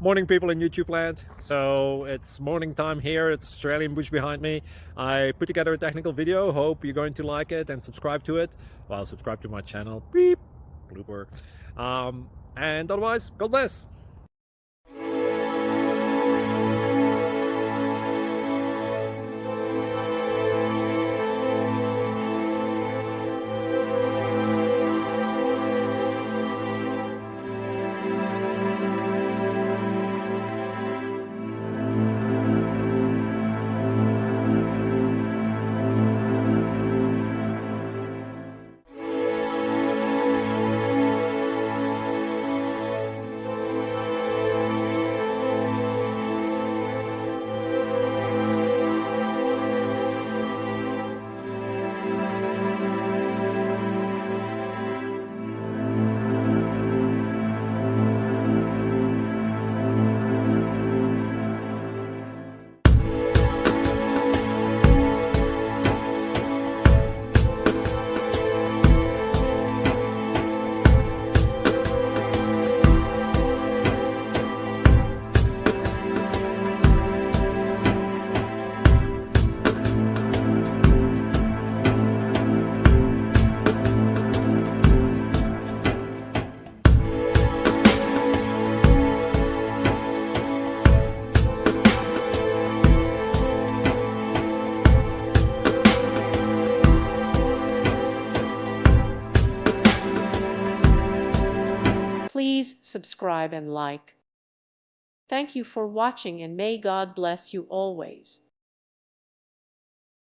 Morning, people in YouTube land. So it's morning time here. It's Australian bush behind me. I put together a technical video. Hope you're going to like it and subscribe to it. Well, subscribe to my channel. Beep. Blooper. And otherwise, God bless. Please subscribe and like. Thank you for watching, and may God bless you always.